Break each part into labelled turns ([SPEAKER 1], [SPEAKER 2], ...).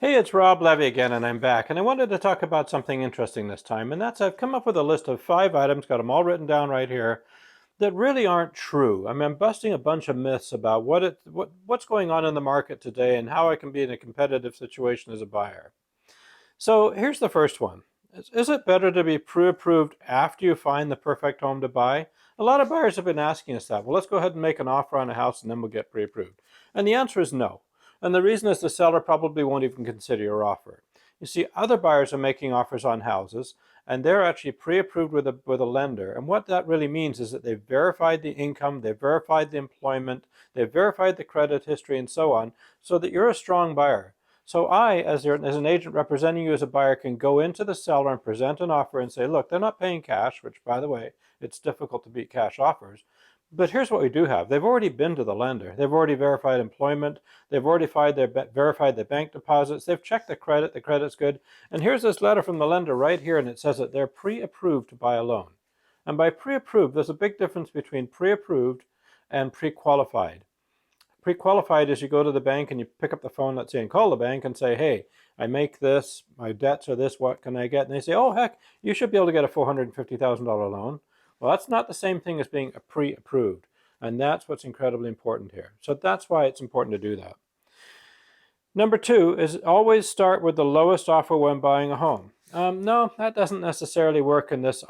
[SPEAKER 1] Hey, it's Rob Levy again, and I'm back. And I wanted to talk about something interesting this time, and that's I've come up with a list of 5 items, got them all written down right here, that really aren't true. I mean, I'm busting a bunch of myths about what's going on in the market today and how I can be in a competitive situation as a buyer. So here's the first one. Is it better to be pre-approved after you find the perfect home to buy? A lot of buyers have been asking us that. Well, let's go ahead and make an offer on a house and then we'll get pre-approved. And the answer is no. And the reason is the seller probably won't even consider your offer. You see, other buyers are making offers on houses and they're actually pre-approved with a lender. And what that really means is that they've verified the income, they've verified the employment, they've verified the credit history and so on, so that you're a strong buyer. So I, as an agent representing you as a buyer, can go into the seller and present an offer and say, look, they're not paying cash, which, by the way, it's difficult to beat cash offers. But here's what we do have. They've already been to the lender. They've already verified employment. They've already verified their bank deposits. They've checked the credit. The credit's good. And here's this letter from the lender right here, and it says that they're pre-approved to buy a loan. And by pre-approved, there's a big difference between pre-approved and pre-qualified. Pre-qualified is you go to the bank and you pick up the phone, let's say, and call the bank and say, hey, I make this, my debts are this, what can I get? And they say, oh, heck, you should be able to get a $450,000 loan. Well, that's not the same thing as being a pre-approved. And that's what's incredibly important here. So that's why it's important to do that. Number two is always start with the lowest offer when buying a home. No, that doesn't necessarily work in this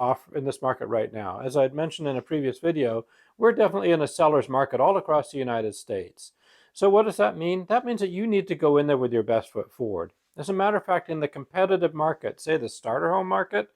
[SPEAKER 1] market right now. As I'd mentioned in a previous video, we're definitely in a seller's market all across the United States. So what does that mean? That means that you need to go in there with your best foot forward. As a matter of fact, in the competitive market, say the starter home market,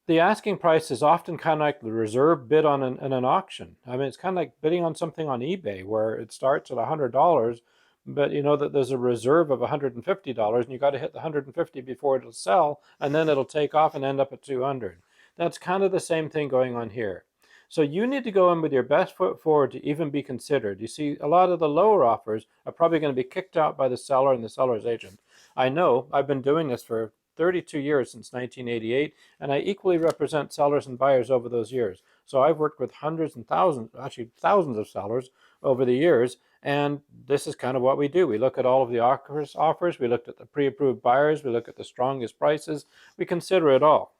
[SPEAKER 1] the asking price is often kind of like the reserve bid on an auction. I mean, it's kind of like bidding on something on eBay where it starts at $100, but you know that there's a reserve of $150 and you got to hit the 150 before it'll sell, and then it'll take off and end up at 200. That's kind of the same thing going on here. So you need to go in with your best foot forward to even be considered. You see, a lot of the lower offers are probably going to be kicked out by the seller and the seller's agent. I know, I've been doing this for 32 years since 1988, and I equally represent sellers and buyers over those years. So I've worked with hundreds and thousands, actually thousands of sellers over the years, and this is kind of what we do. We look at all of the offers, we looked at the pre-approved buyers, we look at the strongest prices, we consider it all.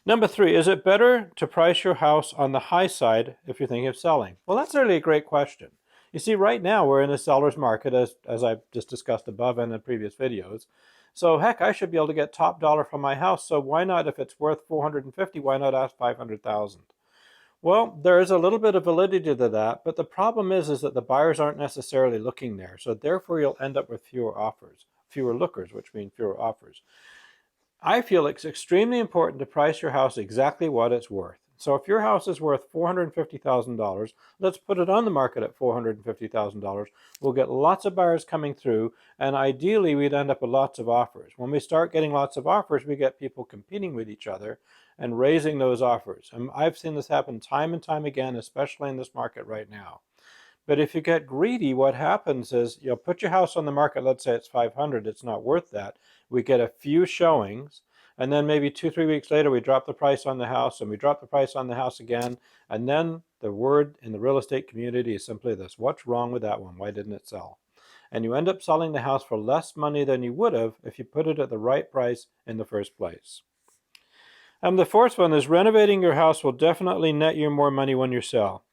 [SPEAKER 1] Number three, is it better to price your house on the high side if you're thinking of selling? Well, that's really a great question. You see, right now we're in a seller's market, as I've just discussed above and in previous videos. So heck, I should be able to get top dollar for my house. So why not, if it's worth 450, why not ask 500,000? Well, there is a little bit of validity to that, but the problem is that the buyers aren't necessarily looking there. So therefore, you'll end up with fewer offers, fewer lookers, which means fewer offers. I feel it's extremely important to price your house exactly what it's worth. So if your house is worth $450,000, let's put it on the market at $450,000. We'll get lots of buyers coming through, and ideally we'd end up with lots of offers. When we start getting lots of offers, we get people competing with each other and raising those offers. And I've seen this happen time and time again, especially in this market right now. But if you get greedy, what happens is you'll put your house on the market, let's say it's 500, it's not worth that. We get a few showings, and then maybe 2-3 weeks later we drop the price on the house, and we drop the price on the house again, and then the word in the real estate community is simply this: what's wrong with that one? Why didn't it sell? And you end up selling the house for less money than you would have if you put it at the right price in the first place. The fourth one is renovating your house will definitely net you more money when you sell.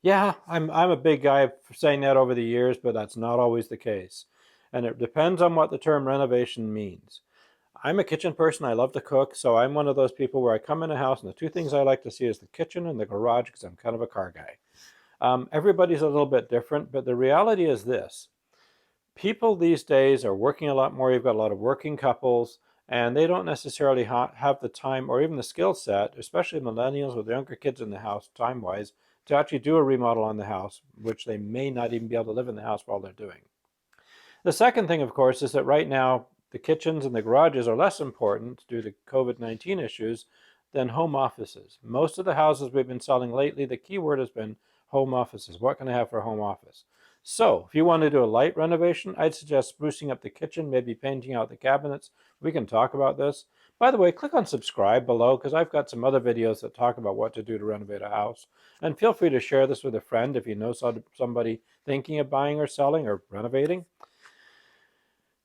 [SPEAKER 1] Yeah, I'm a big guy for saying that over the years, but that's not always the case. And it depends on what the term renovation means. I'm a kitchen person. I love to cook, so I'm one of those people where I come in a house and the two things I like to see is the kitchen and the garage, because I'm kind of a car guy. Everybody's a little bit different, but the reality is this. People these days are working a lot more. You've got a lot of working couples, and they don't necessarily have the time or even the skill set, especially millennials with younger kids in the house, time-wise, to actually do a remodel on the house, which they may not even be able to live in the house while they're doing. The second thing, of course, is that right now the kitchens and the garages are less important due to COVID-19 issues than home offices. Most of the houses we've been selling lately, the key word has been home offices. What can I have for a home office? So if you want to do a light renovation, I'd suggest sprucing up the kitchen, maybe painting out the cabinets. We can talk about this. By the way, click on subscribe below, because I've got some other videos that talk about what to do to renovate a house. And feel free to share this with a friend if you know somebody thinking of buying or selling or renovating.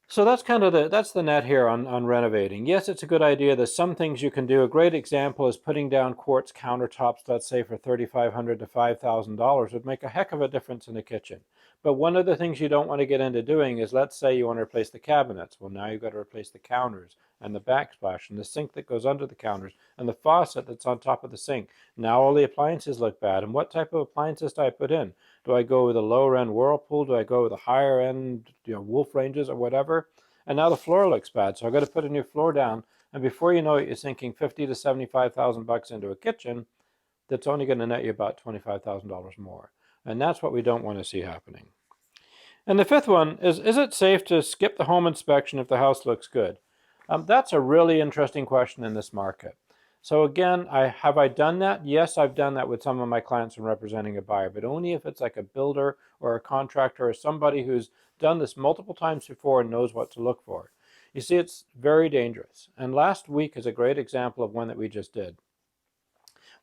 [SPEAKER 1] So that's kind of the net here on renovating. Yes, it's a good idea. There's some things you can do. A great example is putting down quartz countertops, let's say for $3,500 to $5,000 would make a heck of a difference in the kitchen. But one of the things you don't want to get into doing is, let's say you want to replace the cabinets. Well, now you've got to replace the counters and the backsplash and the sink that goes under the counters and the faucet that's on top of the sink. Now all the appliances look bad. And what type of appliances do I put in? Do I go with a lower end Whirlpool? Do I go with a higher end, Wolf Ranges or whatever? And now the floor looks bad, so I've got to put a new floor down. And before you know it, you're sinking 50 to 75,000 bucks into a kitchen that's only going to net you about $25,000 more. And that's what we don't want to see happening. And the fifth one is it safe to skip the home inspection if the house looks good? That's a really interesting question in this market. So again, have I done that? Yes, I've done that with some of my clients when representing a buyer, but only if it's like a builder or a contractor or somebody who's done this multiple times before and knows what to look for. You see, it's very dangerous. And last week is a great example of one that we just did.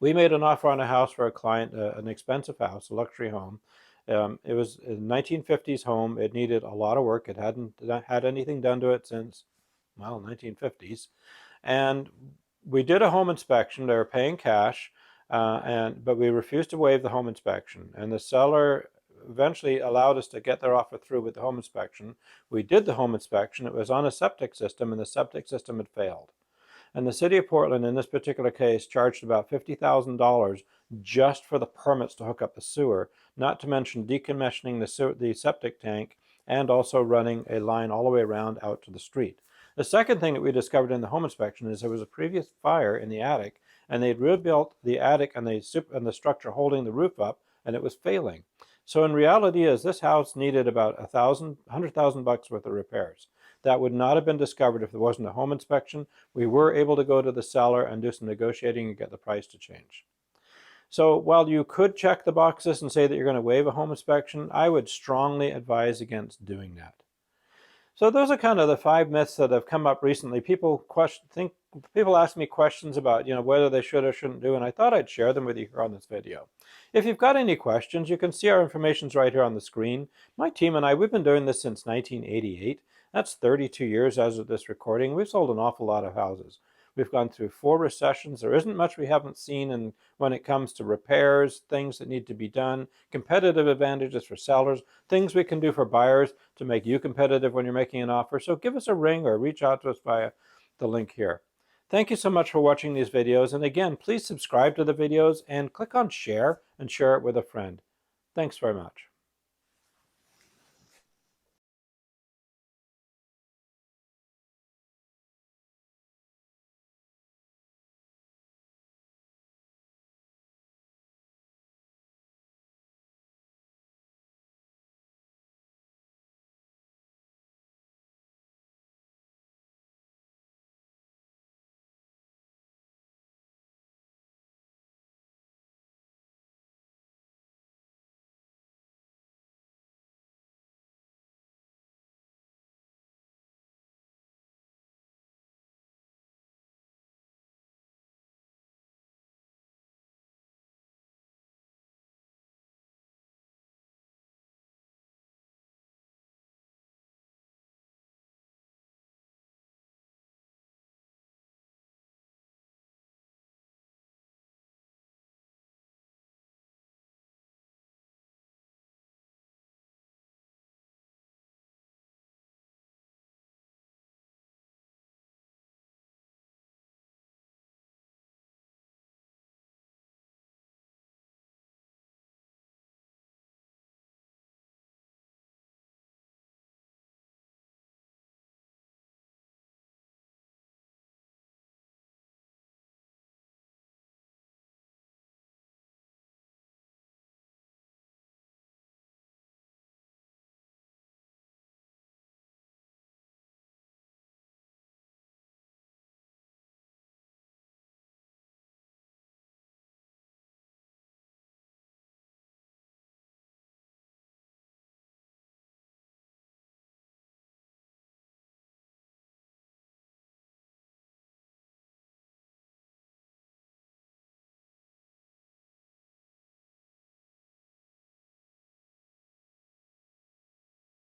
[SPEAKER 1] We made an offer on a house for a client, an expensive house, a luxury home. It was a 1950s home. It needed a lot of work. It hadn't had anything done to it since, well, 1950s. And we did a home inspection. They were paying cash, but we refused to waive the home inspection. And the seller eventually allowed us to get their offer through with the home inspection. We did the home inspection. It was on a septic system, and the septic system had failed. And the city of Portland, in this particular case, charged about $50,000 just for the permits to hook up the sewer, not to mention decommissioning the septic tank and also running a line all the way around out to the street. The second thing that we discovered in the home inspection is there was a previous fire in the attic, and they'd rebuilt the attic and the structure holding the roof up, and it was failing. So in reality, this house needed about $100,000 worth of repairs. That would not have been discovered if there wasn't a home inspection. We were able to go to the seller and do some negotiating and get the price to change. So while you could check the boxes and say that you're going to waive a home inspection, I would strongly advise against doing that. So those are kind of the 5 myths that have come up recently. People ask me questions about, whether they should or shouldn't do, and I thought I'd share them with you here on this video. If you've got any questions, you can see our information's right here on the screen. My team and I, we've been doing this since 1988. That's 32 years as of this recording. We've sold an awful lot of houses. We've gone through 4 recessions. There isn't much we haven't seen when it comes to repairs, things that need to be done, competitive advantages for sellers, things we can do for buyers to make you competitive when you're making an offer. So give us a ring or reach out to us via the link here. Thank you so much for watching these videos. And again, please subscribe to the videos and click on share and share it with a friend. Thanks very much.